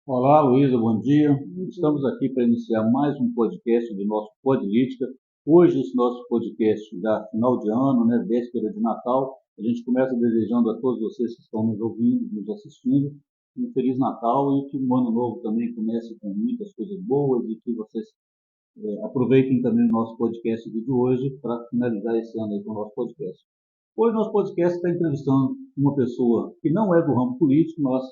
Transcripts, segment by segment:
Olá, Luísa, bom dia. Estamos aqui para iniciar mais um podcast do nosso Podlítica. Hoje, esse nosso podcast já final de ano, né, véspera de Natal. A gente começa desejando a todos vocês que estão nos ouvindo, nos assistindo, um Feliz Natal e que o ano novo também comece com muitas coisas boas e que vocês aproveitem também o nosso podcast de hoje para finalizar esse ano aí com o nosso podcast. Hoje, nosso podcast está entrevistando uma pessoa que não é do ramo político. Nós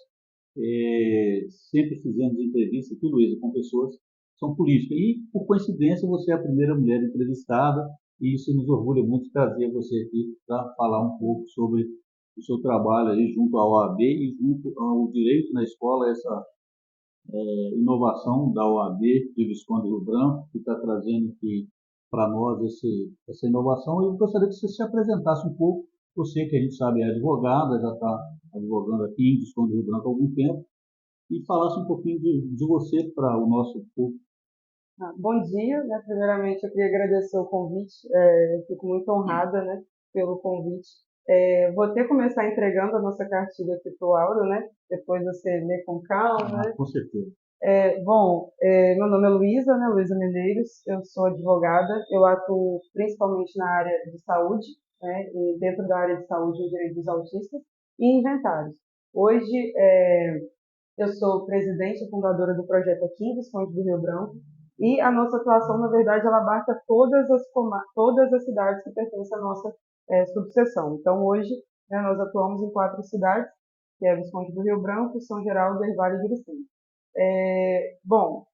sempre fizemos entrevistas aqui, Luísa, com pessoas que são políticas. E, por coincidência, você é a primeira mulher entrevistada e isso nos orgulha muito trazer você aqui para falar um pouco sobre o seu trabalho aí junto à OAB e junto ao direito na escola, essa inovação da OAB de Visconde Rio Branco, que está trazendo aqui para nós essa inovação. Eu gostaria que você se apresentasse um pouco. Você, que a gente sabe é advogada, já está advogando aqui em Visconde Rio Branco há algum tempo, e falasse um pouquinho de você para o nosso público. Bom dia, né? Primeiramente, eu queria agradecer o convite. Fico muito honrada, né, pelo convite. Vou até começar entregando a nossa cartilha aqui para o Auro, né? Depois você lê com calma, né? Com certeza. Meu nome é Luísa, né? Luísa Medeiros. Eu sou advogada. Eu atuo principalmente na área de saúde, né? E dentro da área de saúde, em direito dos autistas e inventários. Hoje, eu sou presidente e fundadora do projeto aqui em Visconde do Rio Branco, e a nossa atuação, na verdade, ela abarca todas as cidades que pertencem à nossa subseção. Então, hoje, né, nós atuamos em 4 cidades, que é Visconde do Rio Branco, São Geraldo, Erval e Guricem. Bom,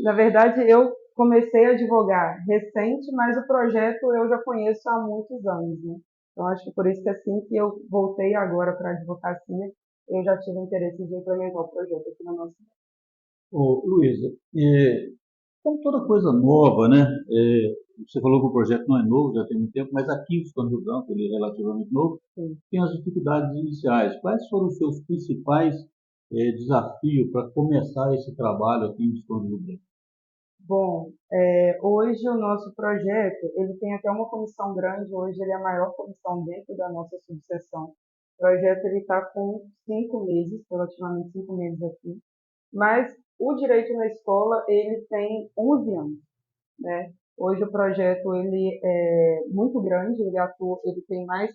na verdade, eu comecei a advogar recente, mas o projeto eu já conheço há muitos anos, né? Então, acho que por isso que assim que eu voltei agora para a advocacia, eu já tive interesse de implementar o projeto aqui na nossa cidade. Ô, Luísa, como toda coisa nova, né? Você falou que o projeto não é novo, já tem muito tempo, mas aqui em Visconde Rio Branco, ele é relativamente novo, Sim. tem as dificuldades iniciais. Quais foram os seus principais desafios para começar esse trabalho aqui em Visconde Rio Branco? Bom, hoje o nosso projeto, ele tem até uma comissão grande, hoje ele é a maior comissão dentro da nossa subseção. O projeto ele está com 5 meses, relativamente 5 meses aqui, mas o direito na escola ele tem 11 anos, né? Hoje o projeto ele é muito grande, ele tem mais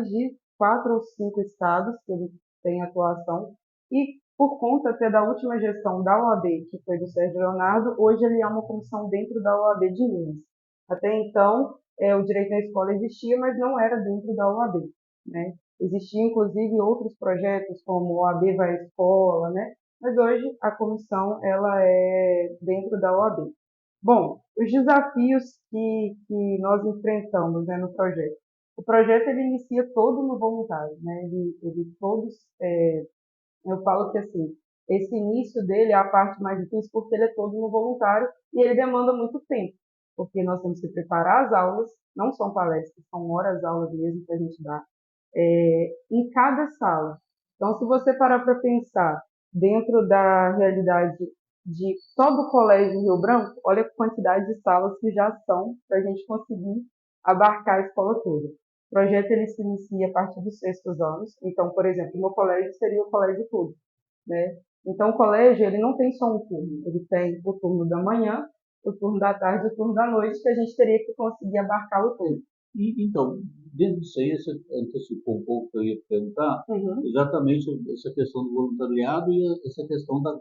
de 4 ou 5 estados que ele tem atuação, e por conta até da última gestão da OAB, que foi do Sérgio Leonardo, hoje ele é uma comissão dentro da OAB de Minas. Até então, o direito na escola existia, mas não era dentro da OAB, né? Existiam, inclusive, outros projetos, como OAB vai à escola, né? Mas hoje a comissão ela é dentro da OAB. Bom, os desafios que nós enfrentamos, né, no projeto. O projeto ele inicia todo no voluntário, né? Eu falo que assim, esse início dele é a parte mais difícil porque ele é todo no voluntário e ele demanda muito tempo, porque nós temos que preparar as aulas, não são palestras, são horas aulas mesmo que a gente dá, em cada sala. Então, se você parar para pensar dentro da realidade de só do Colégio Rio Branco, olha a quantidade de salas que já são para a gente conseguir abarcar a escola toda. O projeto ele se inicia a partir dos 6º anos. Então, por exemplo, no colégio seria o colégio todo, né? Então, o colégio ele não tem só um turno, ele tem o turno da manhã, o turno da tarde e o turno da noite, que a gente teria que conseguir abarcar o todo. Então, dentro disso aí, você antecipou um pouco que eu ia perguntar, Uhum. exatamente essa questão do voluntariado e essa questão da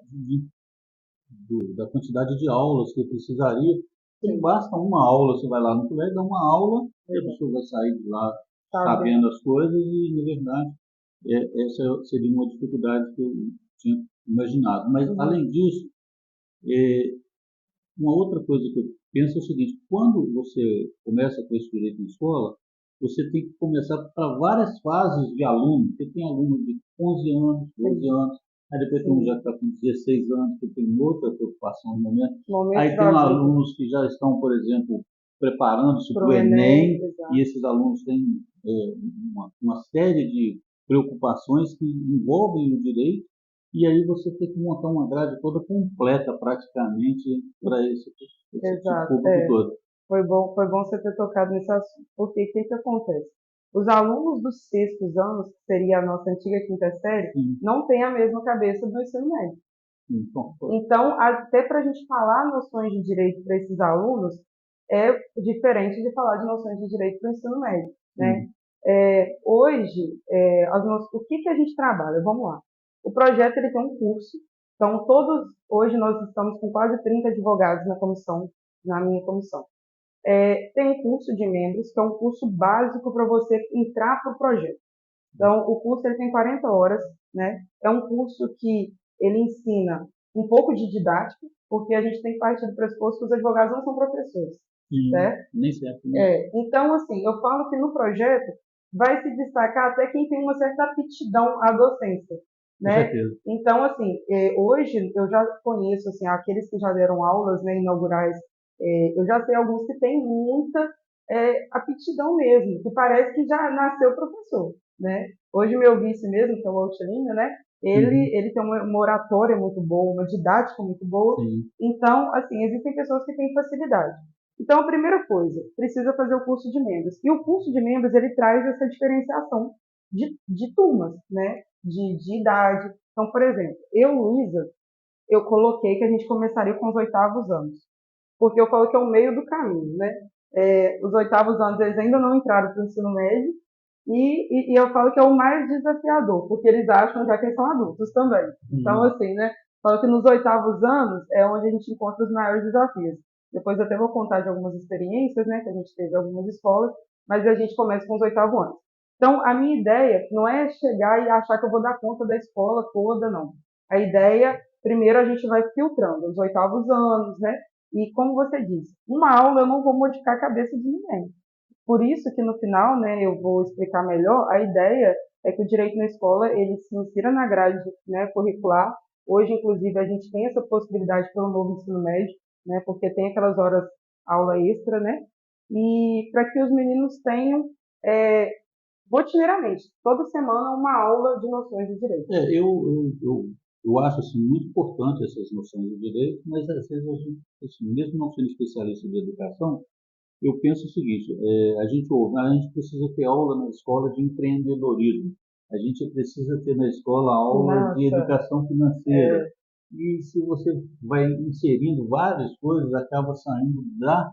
quantidade de aulas que eu precisaria. Porque não Sim, basta uma aula, você vai lá no colégio, dá uma aula, e a exato. pessoa vai sair de lá Sabe? sabendo as coisas e, na verdade, essa seria uma dificuldade que eu tinha imaginado. Mas, Uhum. além disso, é, uma outra coisa que eu penso é o seguinte: quando você começa com esse direito na escola, você tem que começar para várias fases de aluno, porque tem aluno de 11 anos, 12 Sim, anos, aí depois tem um já sim. está com 16 anos, que tem outra preocupação no momento, Momentos aí tem da vida alunos que já estão, por exemplo, preparando-se para para o o Enem, Enem, e exato. esses alunos têm uma série de preocupações que envolvem o direito, e aí você tem que montar uma grade toda completa, praticamente, para esse tipo de Exato. público todo. Foi bom você ter tocado nesse assunto, porque o que que acontece? Os alunos dos 6º anos, que seria a nossa antiga quinta série, Sim, não têm a mesma cabeça do ensino médio. Então, Então, até para a gente falar noções de direito para esses alunos, é diferente de falar de noções de direito para o ensino médio, né? sim, Hoje, o que a gente trabalha? Vamos lá. O projeto ele tem um curso, então hoje nós estamos com quase 30 advogados na comissão, na minha comissão. Tem um curso de membros, que é um curso básico para você entrar para o projeto. Então, o curso ele tem 40 horas, né? É um curso que ele ensina um pouco de didática, porque a gente tem que partir do pressuposto que os advogados não são professores, sim, certo? nem certo, né? Então, assim, eu falo que no projeto vai se destacar até quem tem uma certa aptidão à docência, Com né? certeza. Então, assim, hoje eu já conheço, assim, aqueles que já deram aulas, né, inaugurais, eu já sei alguns que têm muita aptidão mesmo, que parece que já nasceu professor, né? Hoje meu vice mesmo, que é o Altilino, né? Uhum, Ele tem uma oratória muito boa, uma didática muito boa. sim. Então, assim, existem pessoas que têm facilidade. Então, a primeira coisa, precisa fazer o curso de membros. E o curso de membros, ele traz essa diferenciação de turmas, né? De idade. Então, por exemplo, eu, Luísa, eu coloquei que a gente começaria com os 8º anos. Porque eu falo que é o meio do caminho, né? Os 8º anos, eles ainda não entraram para o ensino médio. E eu falo que é o mais desafiador, porque eles acham já que eles são adultos também. Então, Uhum. assim, né? Falo que nos 8º anos é onde a gente encontra os maiores desafios. Depois eu até vou contar de algumas experiências, né? Que a gente teve em algumas escolas, mas a gente começa com os 8º anos. Então, a minha ideia não é chegar e achar que eu vou dar conta da escola toda, não. A ideia, primeiro a gente vai filtrando os 8º anos, né? E como você disse, uma aula eu não vou modificar a cabeça de ninguém. Por isso que no final, né, eu vou explicar melhor, a ideia é que o direito na escola, ele se insira na grade, né, curricular. Hoje, inclusive, a gente tem essa possibilidade pelo novo ensino médio, né, porque tem aquelas horas aula extra, né, e para que os meninos tenham é, rotineiramente, toda semana, uma aula de noções de direito. Eu acho assim, muito importante essas noções de direito, mas às vezes a gente, assim, mesmo não sendo especialista de educação, eu penso o seguinte: a gente precisa ter aula na escola de empreendedorismo, a gente precisa ter na escola aula de Nossa, educação financeira. é, E se você vai inserindo várias coisas, acaba saindo do da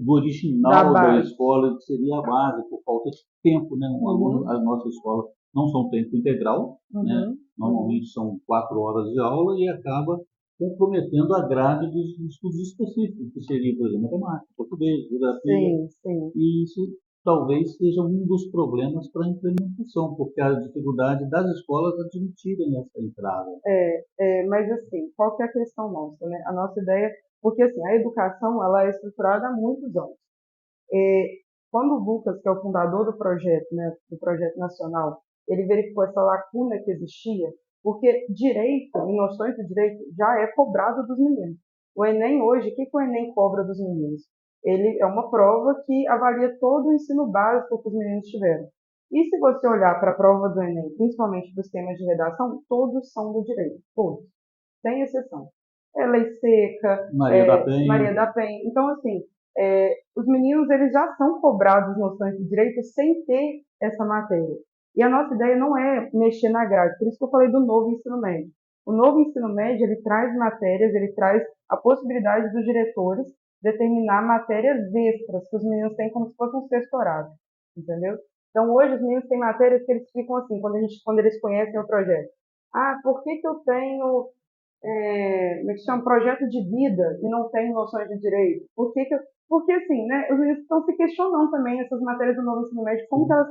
original da base. escola, que seria a base, por falta de tempo, né? Um aluno, Uhum, a nossa escola não são tempo integral, né? uhum, uhum. Normalmente são 4 horas de aula e acaba comprometendo a grade dos estudos específicos, que seria, por exemplo, matemática, português, geografia, Sim, sim. e isso talvez seja um dos problemas para a implementação, porque a dificuldade das escolas admitirem essa entrada. Mas assim, qual que é a questão nossa, né? A nossa ideia, porque assim, a educação, ela é estruturada há muitos anos. É, quando o Lucas, que é o fundador do projeto, né, do projeto nacional, ele verificou essa lacuna que existia, porque direito, em noções de direito, já é cobrado dos meninos. O Enem hoje, o que o Enem cobra dos meninos? Ele é uma prova que avalia todo o ensino básico que os meninos tiveram. E se você olhar para a prova do Enem, principalmente dos temas de redação, todos são do direito, todos, sem exceção. Lei seca, Maria da Maria Penha, da Penha. Então, assim, os meninos eles já são cobrados noções de direito sem ter essa matéria. E a nossa ideia não é mexer na grade, por isso que eu falei do novo ensino médio. O novo ensino médio ele traz matérias, ele traz a possibilidade dos diretores determinar matérias extras que os meninos têm como se fosse um sexto horário, entendeu? Então hoje os meninos têm matérias que eles ficam assim, quando eles conhecem o projeto. Ah, por que eu tenho como é que chama, projeto de vida e não tem noções de direito? Porque assim, né, os meninos estão se questionando também essas matérias do novo ensino médio, como que sim. elas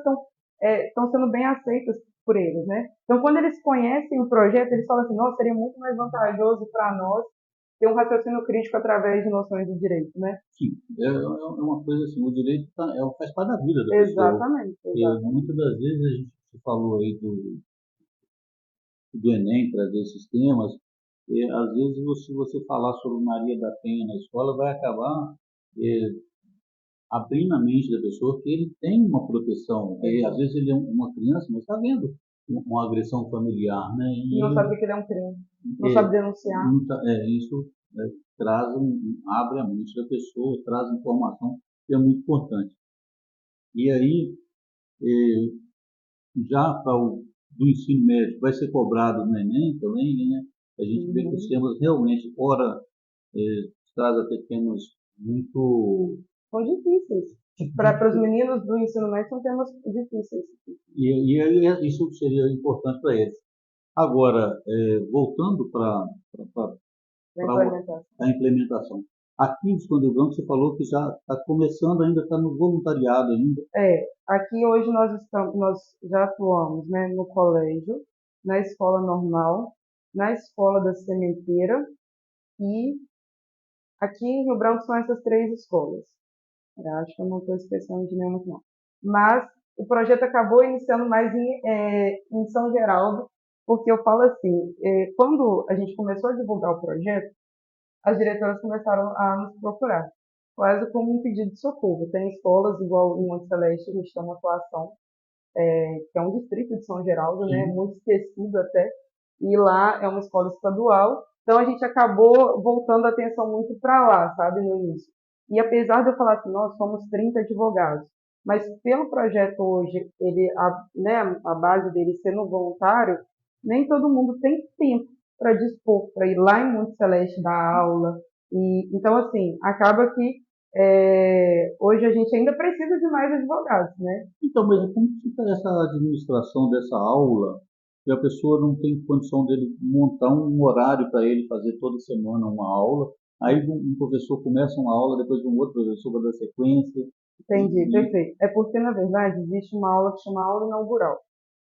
estão sendo bem aceitas por eles, né? Então, quando eles conhecem o projeto, eles falam assim, nossa, seria muito mais vantajoso para nós ter um raciocínio crítico através de noções de direito, né? Sim, uma coisa assim, o direito faz parte da vida da pessoa. Exatamente, E exatamente. muitas das vezes a gente falou aí do Enem, trazer esses temas, e às vezes se você falar sobre Maria da Penha na escola, vai acabar é, abrindo a mente da pessoa que ele tem uma proteção, que às Exato. vezes ele é uma criança, mas está vendo uma agressão familiar, né? E E não ele sabe que ele é um crime, não é, sabe denunciar. isso traz abre a mente da pessoa, traz informação que é muito importante. E aí, já para o do ensino médio, vai ser cobrado no Enem também, né? A gente vê que os Uhum. temas realmente, ora, traz até temas muito. São difíceis. Para os meninos do ensino médio são temas difíceis Isso seria importante para eles. Agora, voltando para para implementar. a implementação. Aqui em Esconde Branco, você falou que já está começando, ainda está no voluntariado ainda. Aqui hoje nós já atuamos, né, no colégio, na escola normal, na escola da sementeira e aqui em Rio Branco são essas três escolas. Eu acho que eu não estou esquecendo de nenhuma, não. Mas o projeto acabou iniciando mais em São Geraldo, porque eu falo assim, quando a gente começou a divulgar o projeto, as diretoras começaram a nos procurar, quase como um pedido de socorro. Tem escolas, igual em Monte Celeste, a gente tem uma atuação, que é um distrito de São Geraldo, né, Sim. muito esquecido até, e lá é uma escola estadual, então a gente acabou voltando a atenção muito para lá, sabe, no início. E apesar de eu falar que nós somos 30 advogados, mas pelo projeto hoje, né, a base dele sendo voluntário, nem todo mundo tem tempo para dispor, para ir lá em Monte Celeste dar aula. E, então, assim, acaba que hoje a gente ainda precisa de mais advogados, né? Então, mas como fica essa administração dessa aula, que a pessoa não tem condição dele montar um horário para ele fazer toda semana uma aula, aí um professor começa uma aula, depois um outro professor vai dar sequência, Entendi, e, perfeito. É porque, na verdade, existe uma aula que chama aula inaugural.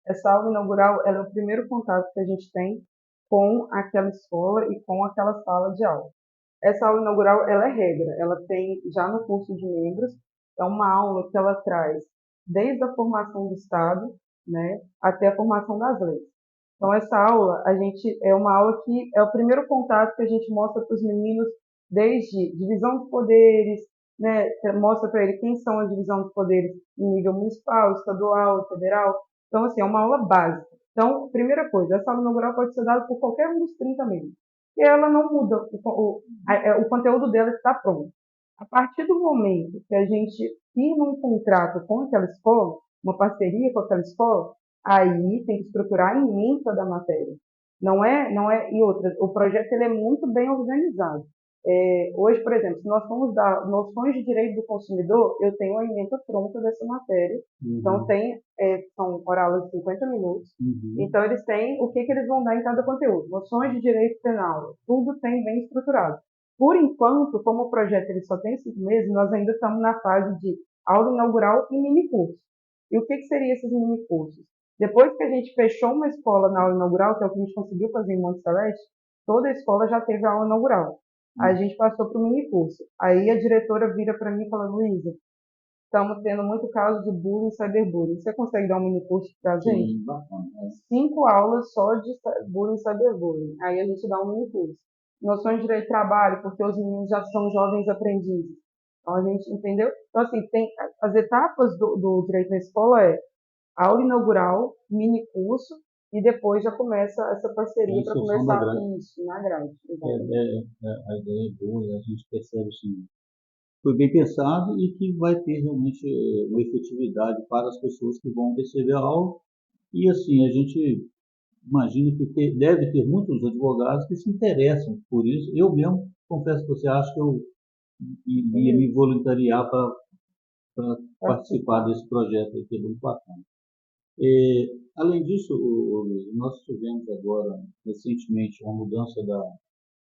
Essa aula inaugural, ela é o primeiro contato que a gente tem com aquela escola e com aquela sala de aula. Essa aula inaugural, ela é regra, ela tem já no curso de membros, é uma aula que ela traz desde a formação do Estado, né, até a formação das leis. Então, essa aula, a gente, é uma aula que é o primeiro contato que a gente mostra para os meninos, desde divisão de poderes, né, mostra para ele quem são a divisão de poderes em nível municipal, estadual, federal. Então, assim, é uma aula básica. Então, primeira coisa, essa aula inaugural pode ser dada por qualquer um dos 30 membros. E ela não muda, o conteúdo dela está pronto. A partir do momento que a gente firma um contrato com aquela escola, uma parceria com aquela escola, aí tem que estruturar a ementa da matéria. Não é, e outra, o projeto ele é muito bem organizado. Hoje, por exemplo, se nós formos dar noções de direito do consumidor, eu tenho a ementa pronta dessa matéria. Então, uhum, são por aulas de 50 minutos. uhum. Então, eles têm o que, que eles vão dar em cada conteúdo. Noções de direito penal, tudo tem bem estruturado. Por enquanto, como o projeto ele só tem 5 meses, nós ainda estamos na fase de aula inaugural e mini curso. E o que, que seriam esses mini cursos? Depois que a gente fechou uma escola na aula inaugural, que é o que a gente conseguiu fazer em Monte Celeste, toda a escola já teve a aula inaugural. Aí a gente passou para o mini curso. Aí a diretora vira para mim e fala, Luísa, estamos tendo muito caso de bullying e cyberbullying. Você consegue dar um mini curso para a gente? Sim, bacana. 5 aulas só de bullying e cyberbullying. Aí a gente dá um mini curso. Noções de direito de trabalho, porque os meninos já são jovens aprendizes. Então a gente entendeu? Então, assim, tem as etapas do direito na escola aula inaugural, mini curso, e depois já começa essa É a parceria para inserção da começar grade. isso na grade. Exatamente. A ideia é boa, a gente percebe assim, foi bem pensado e que vai ter realmente uma efetividade para as pessoas que vão receber a aula. E assim, a gente imagina que deve ter muitos advogados que se interessam por isso. Eu mesmo, confesso que você acha que eu iria me voluntariar para participar Participar. desse projeto aí, que é muito bacana. Além disso, Luiz, nós tivemos agora, recentemente, uma mudança da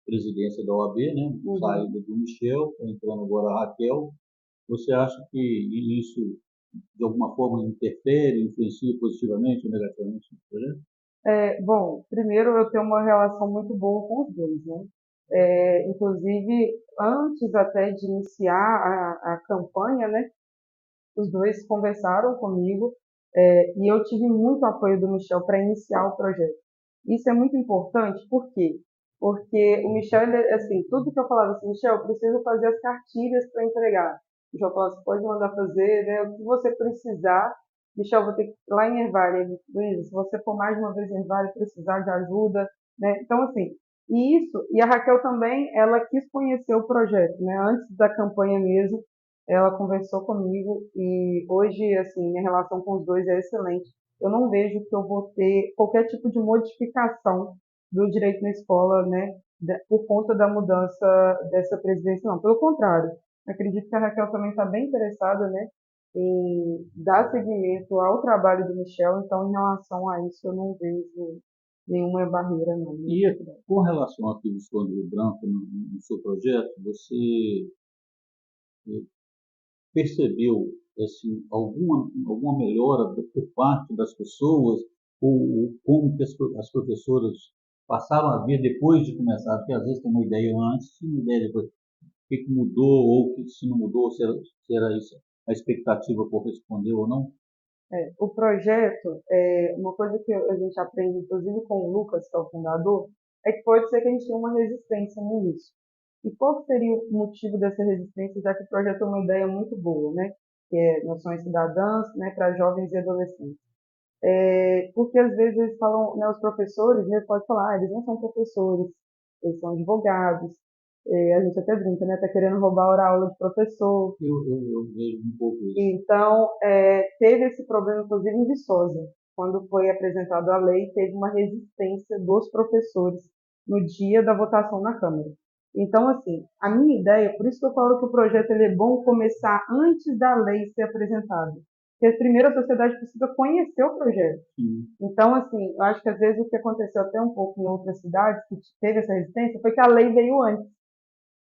presidência da OAB, né? Uhum. Saída do Michel, tá entrando agora a Raquel. Você acha que isso, de alguma forma, interfere, influencia positivamente ou negativamente no projeto? Bom, primeiro eu tenho uma relação muito boa com os dois, né? Inclusive, antes até de iniciar a campanha, né? Os dois conversaram comigo, e eu tive muito apoio do Michel para iniciar o projeto. Isso é muito importante, por quê? Porque o Michel, ele, assim, tudo que eu falava assim, Michel, eu preciso fazer as cartilhas para entregar. O Michel falava, você pode mandar fazer, né? O que você precisar. Michel, vou ter que ir lá em Ervalha. Ele, Luiz, se você for mais uma vez em Ervalha e precisar de ajuda, né? Então, assim, e a Raquel também, ela quis conhecer o projeto, né? Antes da campanha mesmo, ela conversou comigo e hoje, assim, minha relação com os dois é excelente. Eu não vejo que eu vou ter qualquer tipo de modificação do direito na escola, né, por conta da mudança dessa presidência, não. Pelo contrário, acredito que a Raquel também está bem interessada, né, em dar seguimento ao trabalho do Michel, então, em relação a isso, eu não vejo nenhuma barreira, não. E com relação aqui do Escondo Rio Branco, no seu projeto, você percebeu assim, alguma melhora por parte das pessoas, ou como que as professoras passaram a ver depois de começar, porque às vezes tem uma ideia antes e uma ideia depois, o que mudou, ou que se não mudou, se era isso, a expectativa correspondeu ou não? O projeto, uma coisa que a gente aprende, inclusive com o Lucas, que é o fundador, é que pode ser que a gente tenha uma resistência no início. E qual seria o motivo dessa resistência, já que o projeto é uma ideia muito boa, né? Que é noções cidadãs, né, para jovens e adolescentes. Porque às vezes eles falam, né, os professores, né, pode falar, eles não são professores, eles são advogados. A gente até brinca, né? Tá querendo roubar a aula de professor. Eu vejo um pouco isso. Então, teve esse problema, inclusive em Viçosa, quando foi apresentada a lei, teve uma resistência dos professores no dia da votação na Câmara. Então, assim, a minha ideia, por isso que eu falo que o projeto ele é bom começar antes da lei ser apresentada. Porque primeiro a sociedade precisa conhecer o projeto. Sim. Então, assim, eu acho que às vezes o que aconteceu até um pouco em outras cidades, que teve essa resistência, foi que a lei veio antes.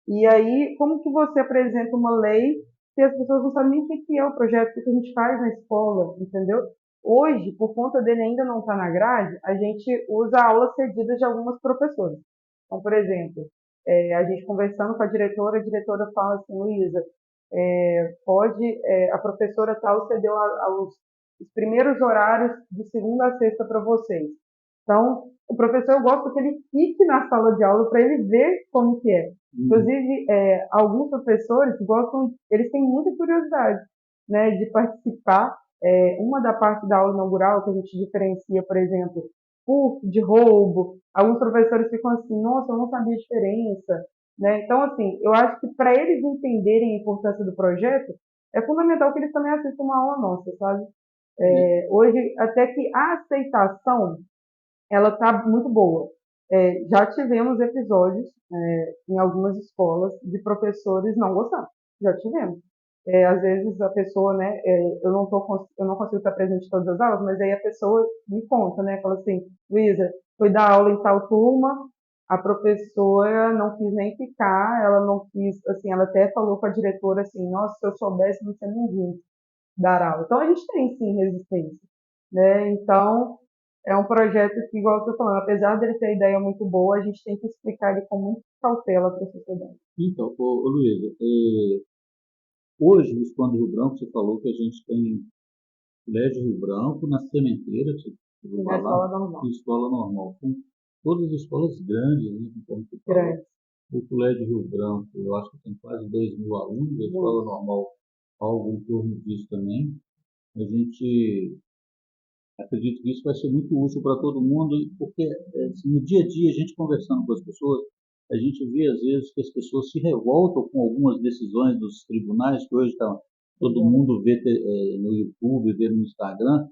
E aí, como que você apresenta uma lei se as pessoas não sabem nem o que é o projeto, o que a gente faz na escola, entendeu? Hoje, por conta dele ainda não estar na grade, a gente usa aulas cedidas de algumas professoras. Então, por exemplo, a gente conversando com a diretora fala assim, Luísa, a professora tal cedeu os primeiros horários de segunda a sexta para vocês. Então, o professor, eu gosto que ele fique na sala de aula para ele ver como que é. Inclusive, alguns professores gostam, eles têm muita curiosidade, né, de participar. Uma da parte da aula inaugural que a gente diferencia, por exemplo, furto, de roubo. Alguns professores ficam assim, nossa, eu não sabia a diferença, né? Então, assim, eu acho que para eles entenderem a importância do projeto, é fundamental que eles também assistam uma aula nossa, sabe? Hoje, até que a aceitação ela está muito boa. Já tivemos episódios em algumas escolas de professores não gostando. Já tivemos. Às vezes a pessoa, né, eu não consigo estar presente em todas as aulas, mas aí a pessoa me conta, né, fala assim, Luísa, fui dar aula em tal turma, a professora não quis nem ficar, ela não quis, assim, ela até falou com a diretora assim, nossa, se eu soubesse, não tinha nem vindo dar aula. Então a gente tem sim resistência, né? Então é um projeto que, igual eu estou falando, apesar dele ter ideia muito boa, a gente tem que explicar ele com muita cautela para a sociedade. Então, Luísa, hoje no Escondo Rio Branco, você falou que a gente tem Colégio Rio Branco, na Sementeira, eu E vou na falar, escola normal, e escola normal. São todas as escolas grandes, né, como você falou. grande, O Colégio Rio Branco, eu acho que tem quase 2.000 alunos, a muito, escola normal, algo em torno disso também. A gente acredita que isso vai ser muito útil para todo mundo, porque assim, no dia a dia, a gente conversando com as pessoas, a gente vê às vezes que as pessoas se revoltam com algumas decisões dos tribunais, que hoje todo muito. mundo vê no YouTube, vê no Instagram,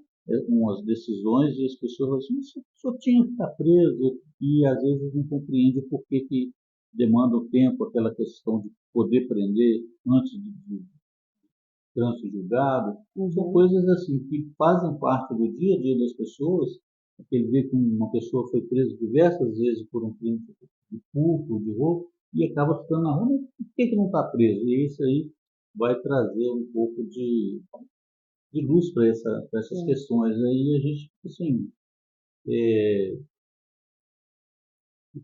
umas decisões e as pessoas falam assim, isso só tinha que estar preso, e às vezes não compreende por que, que demanda o tempo, aquela questão de poder prender antes de trânsito julgado, são Uhum. coisas assim que fazem parte do dia a dia das pessoas. Ele vê que uma pessoa foi presa diversas vezes por um crime de furto, de roubo, e acaba ficando na rua, mas por que não está preso? E isso aí vai trazer um pouco de luz para essas Sim, questões. Aí a gente, assim, é,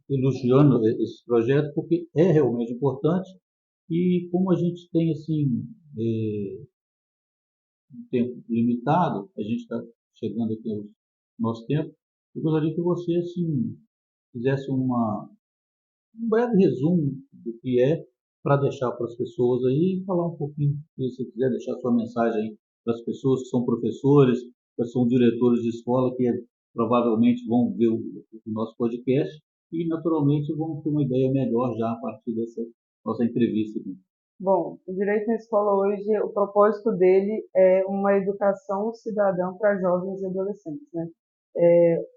elogiando esse projeto, porque é realmente importante, e como a gente tem, assim, é, um tempo limitado, a gente está chegando aqui ao nosso tempo, eu gostaria que você, assim, fizesse um breve resumo do que é, para deixar para as pessoas aí, e falar um pouquinho, se você quiser deixar sua mensagem aí para as pessoas que são professores, que são diretores de escola, que provavelmente vão ver o nosso podcast e, naturalmente, vão ter uma ideia melhor já a partir dessa nossa entrevista aqui. bom, o direito na escola hoje, o propósito dele é uma educação cidadã para jovens e adolescentes, né?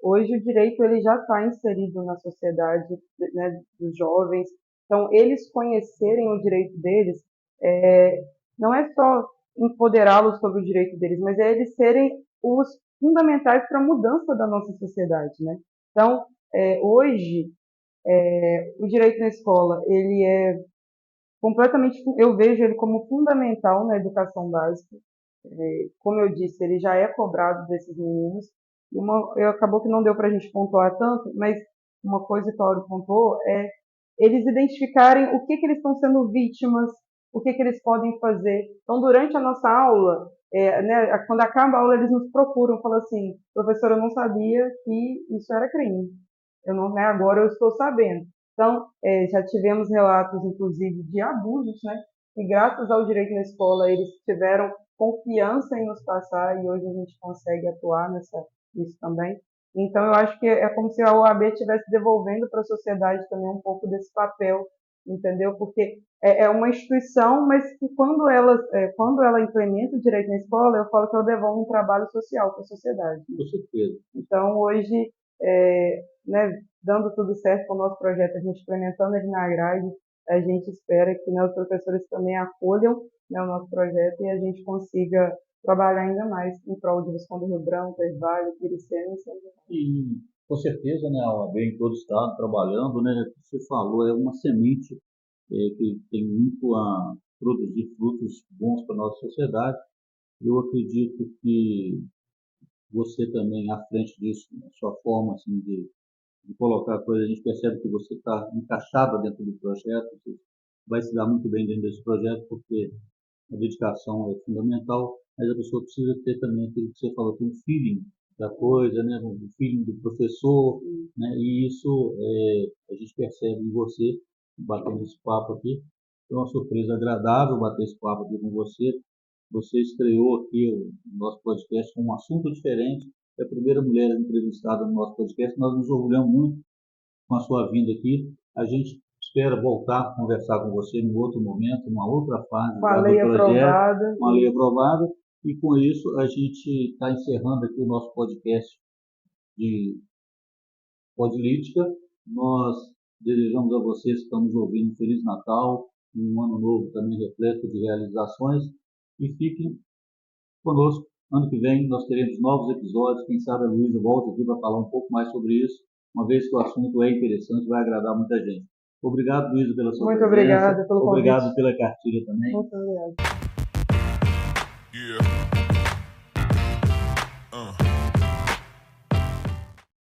Hoje o direito ele já está inserido na sociedade, né, dos jovens. Então, eles conhecerem o direito deles, é, não é só empoderá-los sobre o direito deles, mas é eles serem os fundamentais para a mudança da nossa sociedade, né? Então, hoje, o direito na escola, ele é completamente, eu vejo ele como fundamental na educação básica. Como eu disse, ele já é cobrado desses meninos. Acabou que não deu para a gente pontuar tanto, mas uma coisa que a Auro pontuou é eles identificarem o que, que eles estão sendo vítimas, o que, que eles podem fazer. Então, durante a nossa aula, né, quando acaba a aula, eles nos procuram, falam assim, professora, eu não sabia que isso era crime. Eu não, né, agora eu estou sabendo. Então, já tivemos relatos, inclusive, de abusos, né? E graças ao direito na escola, eles tiveram confiança em nos passar e hoje a gente consegue atuar nisso também. Então, eu acho que é como se a OAB estivesse devolvendo para a sociedade também um pouco desse papel, entendeu? Porque é uma instituição, mas que quando ela implementa o direito na escola, eu falo que ela devolve um trabalho social para a sociedade. Com certeza. Então, hoje, né, dando tudo certo com o nosso projeto, a gente implementando ele na grade, a gente espera que, né, os professores também acolham, né, o nosso projeto e a gente consiga trabalhar ainda mais em prol de Visconde do Rio Branco, Ervalho, Piricena e São João. E, com certeza, né, a OAB em todo o estado trabalhando, né, você falou, é uma semente que tem muito a produzir frutos bons para a nossa sociedade. Eu acredito que você também, à frente disso, a sua forma assim, de colocar a coisa, a gente percebe que você está encaixada dentro do projeto, você vai se dar muito bem dentro desse projeto, porque a dedicação é fundamental, mas a pessoa precisa ter também aquilo que você falou, tem um feeling da coisa, né, o feeling do professor, né, e isso a gente percebe em você, batendo esse papo aqui. Foi uma surpresa agradável bater esse papo aqui com você. Você estreou aqui o nosso podcast com um assunto diferente. É a primeira mulher entrevistada no nosso podcast. Nós nos orgulhamos muito com a sua vinda aqui. A gente espera voltar a conversar com você em outro momento, numa outra fase Com a já do lei projeto, aprovada. com a lei aprovada. E com isso a gente está encerrando aqui o nosso podcast de Podlítica. Nós desejamos a vocês que estão nos ouvindo um Feliz Natal, um ano novo também repleto de realizações. E fiquem conosco. Ano que vem nós teremos novos episódios. Quem sabe a Luísa volta aqui para falar um pouco mais sobre isso, uma vez que o assunto é interessante, vai agradar muita gente. Obrigado, Luísa, pela sua Muito presença. obrigada pelo Obrigado convite. pela cartilha também. Muito obrigada. Yeah.